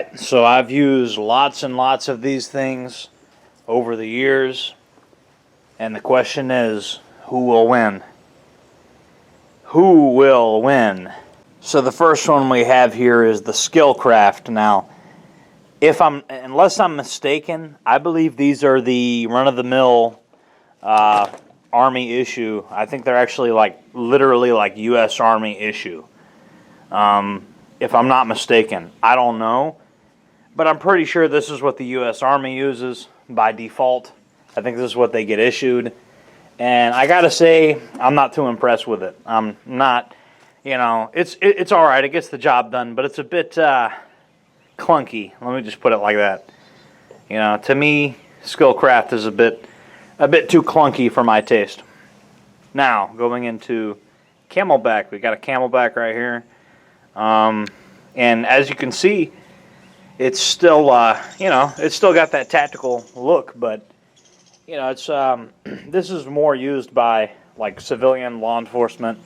Alright, so I've used lots and lots of these things over the years, and the question is, who will win? Who will win? So the first one we have here is the Skillcraft. Now, unless I'm mistaken, I believe these are the run-of-the-mill Army issue. I think they're actually literally U.S. Army issue. If I'm not mistaken. I don't know. But I'm pretty sure this is what the U.S. Army uses by default. I think this is what they get issued. And I gotta say, I'm not too impressed with it. I'm not, it's alright. It gets the job done, but it's a bit clunky. Let me just put it like that. To me, Skillcraft is a bit too clunky for my taste. Now, going into Camelbak. We got a Camelbak right here. And as you can see, it's still, it's still got that tactical look, but, it's, this is more used by, civilian law enforcement,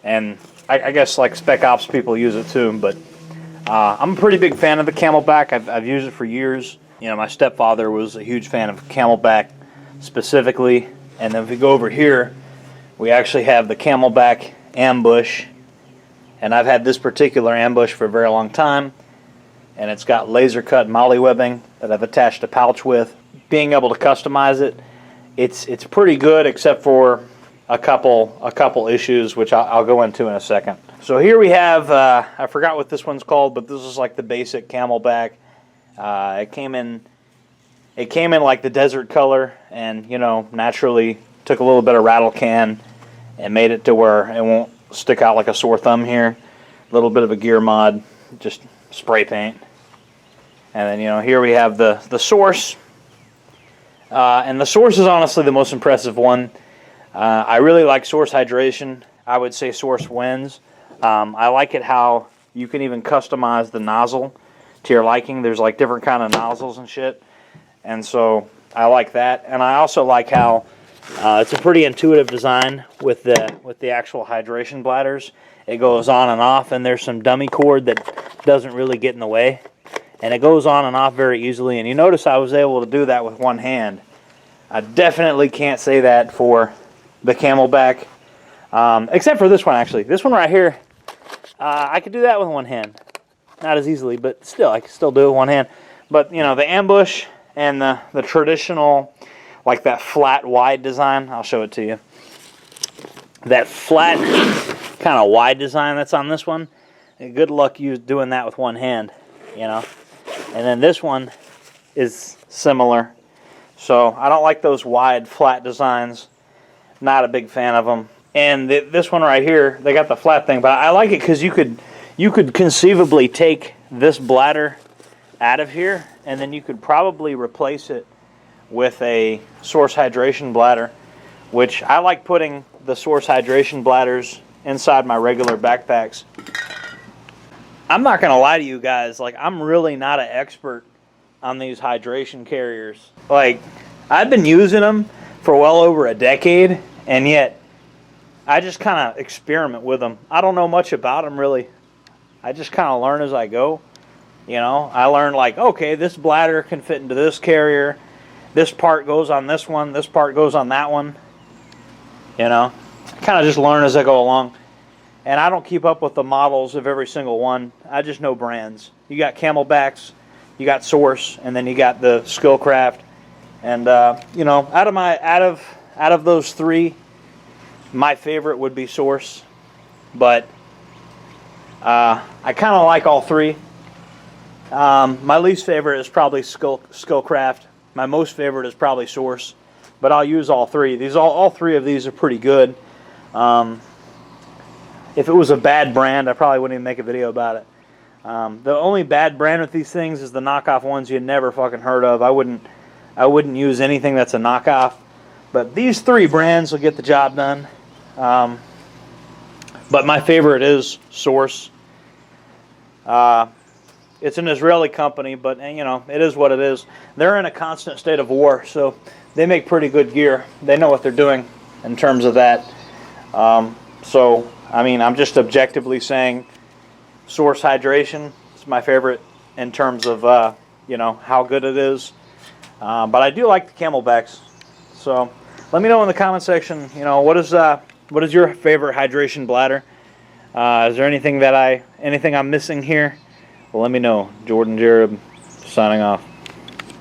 and I guess, Spec Ops people use it too, but, I'm a pretty big fan of the Camelbak. I've used it for years. My stepfather was a huge fan of Camelbak specifically, and then if we go over here, we actually have the Camelbak ambush. And I've had this particular ambush for a very long time, and it's got laser cut molly webbing that I've attached a pouch with. Being able to customize it, it's pretty good, except for a couple issues, which I'll go into in a second. So here we have I forgot what this one's called, but this is the basic Camelbak. It came in the desert color, and naturally took a little bit of rattle can and made it to where it won't stick out like a sore thumb here. A little bit of a gear mod, just spray paint. And then here we have the source. And the source is honestly the most impressive one. I really like source hydration. I would say source wins. I like it how you can even customize the nozzle to your liking. There's different kind of nozzles and shit. And so I like that. And I also like how it's a pretty intuitive design with the actual hydration bladders. It goes on and off, and there's some dummy cord that doesn't really get in the way. And it goes on and off very easily. And you notice I was able to do that with one hand. I definitely can't say that for the Camelbak, except for this one actually. This one right here, I could do that with one hand. Not as easily, but still, I can still do it with one hand. But the ambush and the traditional, that flat wide design, I'll show it to you. That flat kind of wide design that's on this one, good luck you doing that with one hand, And then this one is similar. So I don't like those wide flat designs. Not a big fan of them. And this one right here, they got the flat thing, but I like it because you could conceivably take this bladder out of here, and then you could probably replace it with a source hydration bladder, which I like putting the source hydration bladders inside my regular backpacks. I'm not going to lie to you guys, I'm really not an expert on these hydration carriers. I've been using them for well over a decade, and yet I just kind of experiment with them. I don't know much about them really. I just kind of learn as I go. I learned okay, this bladder can fit into this carrier. This part goes on this one. This part goes on that one. I kind of just learn as I go along. And I don't keep up with the models of every single one. I just know brands. You got Camelbaks, you got Source, and then you got the Skillcraft. And out of those three, my favorite would be Source. But I kind of like all three. My least favorite is probably Skillcraft. My most favorite is probably Source, but I'll use all three. All three of these are pretty good. If it was a bad brand, I probably wouldn't even make a video about it. The only bad brand with these things is the knockoff ones you never fucking heard of. I wouldn't use anything that's a knockoff. But these three brands will get the job done. But my favorite is Source. It's an Israeli company, but it is what it is. They're in a constant state of war, so they make pretty good gear. They know what they're doing in terms of that. So, I'm just objectively saying Source Hydration is my favorite in terms of you know, how good it is. But I do like the Camelbaks. So let me know in the comment section, you know, what is your favorite hydration bladder? Is there anything I'm missing here? Well, let me know. Jordan Jared signing off.